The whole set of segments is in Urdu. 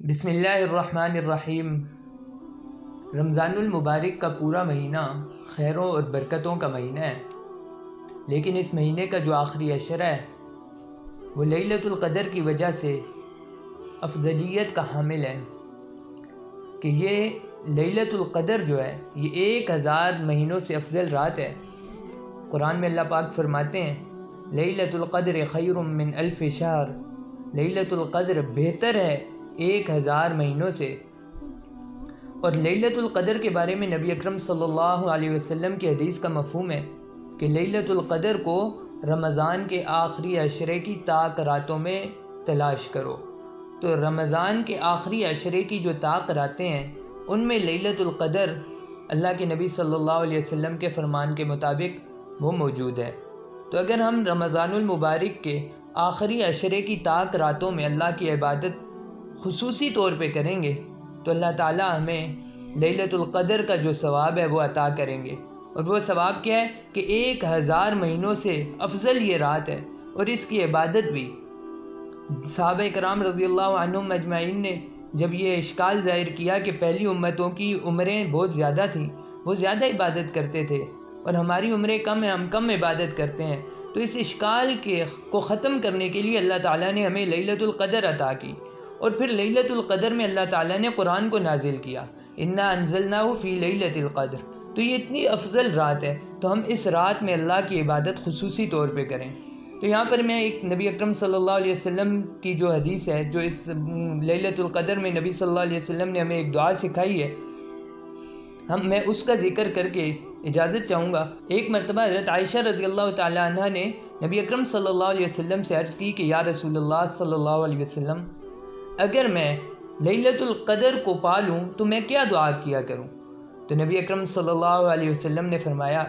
بسم اللہ الرحمن الرحیم۔ رمضان المبارک کا پورا مہینہ خیروں اور برکتوں کا مہینہ ہے، لیکن اس مہینے کا جو آخری عشرہ ہے وہ لیلۃ القدر کی وجہ سے افضلیت کا حامل ہے کہ یہ لیلۃ القدر جو ہے یہ 1000 مہینوں سے افضل رات ہے۔ قرآن میں اللہ پاک فرماتے ہیں لیلۃ القدر خیر من الف شہر، لیلۃ القدر بہتر ہے 1000 مہینوں سے۔ اور لیلۃ القدر کے بارے میں نبی اکرم صلی اللہ علیہ وسلم کی حدیث کا مفہوم ہے کہ لیلۃ القدر کو رمضان کے آخری عشرے کی طاق راتوں میں تلاش کرو۔ تو رمضان کے آخری عشرے کی جو طاق راتیں ہیں ان میں لیلۃ القدر اللہ کے نبی صلی اللہ علیہ وسلم کے فرمان کے مطابق وہ موجود ہے۔ تو اگر ہم رمضان المبارک کے آخری عشرے کی طاق راتوں میں اللہ کی عبادت خصوصی طور پہ کریں گے تو اللہ تعالیٰ ہمیں لیلۃ القدر کا جو ثواب ہے وہ عطا کریں گے۔ اور وہ ثواب کیا ہے کہ 1000 مہینوں سے افضل یہ رات ہے، اور اس کی عبادت بھی صحابہ کرام رضی اللہ عنہم اجمعین نے جب یہ اشکال ظاہر کیا کہ پہلی امتوں کی عمریں بہت زیادہ تھیں، وہ زیادہ عبادت کرتے تھے اور ہماری عمریں کم ہیں، ہم کم عبادت کرتے ہیں، تو اس اشکال کو ختم کرنے کے لیے اللہ تعالیٰ نے ہمیں لیلۃ القدر عطا کی۔ اور پھر لیلۃ القدر میں اللہ تعالیٰ نے قرآن کو نازل کیا، انا انزلناہ فی لیلۃ القدر۔ تو یہ اتنی افضل رات ہے، تو ہم اس رات میں اللہ کی عبادت خصوصی طور پہ کریں۔ تو یہاں پر میں ایک نبی اکرم صلی اللہ علیہ وسلم کی جو حدیث ہے، جو اس لیلۃ القدر میں نبی صلی اللہ علیہ وسلم نے ہمیں ایک دعا سکھائی ہے، میں اس کا ذکر کر کے اجازت چاہوں گا۔ ایک مرتبہ حضرت عائشہ رضی اللہ تعالی عنہ نے نبی اکرم صلی اللہ علیہ وسلم سے عرض کی کہ یا رسول اللہ صلی اللہ علیہ وسلم، اگر میں لیلۃ القدر کو پا لوں تو میں کیا دعا کیا کروں؟ تو نبی اکرم صلی اللہ علیہ وسلم نے فرمایا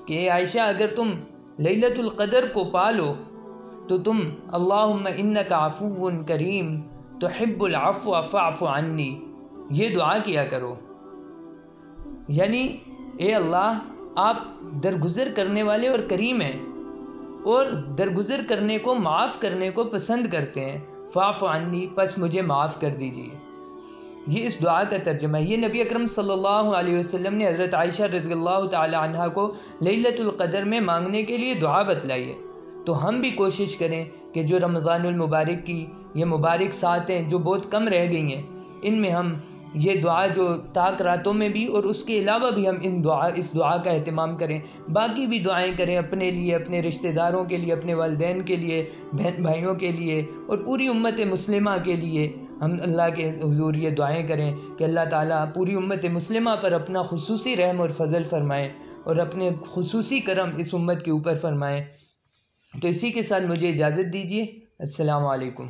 کہ اے عائشہ، اگر تم لیلۃ القدر کو پا لو تو تم اللہم انک عفو کریم تحب العفو فاعف عنی یہ دعا کیا کرو، یعنی اے اللہ، آپ درگزر کرنے والے اور کریم ہیں اور درگزر کرنے کو، معاف کرنے کو پسند کرتے ہیں، فاعف عنی پس مجھے معاف کر دیجیے۔ یہ اس دعا کا ترجمہ ہے۔ یہ نبی اکرم صلی اللہ علیہ وسلم نے حضرت عائشہ رضی اللہ تعالی عنہ کو لیلۃ القدر میں مانگنے کے لیے دعا بتلائی ہے۔ تو ہم بھی کوشش کریں کہ جو رمضان المبارک کی یہ مبارک ساتیں جو بہت کم رہ گئی ہیں، ان میں ہم یہ دعا جو طاق راتوں میں بھی اور اس کے علاوہ بھی ہم اس دعا کا اہتمام کریں، باقی بھی دعائیں کریں اپنے لیے، اپنے رشتہ داروں کے لیے، اپنے والدین کے لیے، بہن بھائیوں کے لیے اور پوری امت مسلمہ کے لیے ہم اللہ کے حضور یہ دعائیں کریں کہ اللہ تعالیٰ پوری امت مسلمہ پر اپنا خصوصی رحم اور فضل فرمائے اور اپنے خصوصی کرم اس امت کے اوپر فرمائے۔ تو اسی کے ساتھ مجھے اجازت دیجیے۔ السلام علیکم۔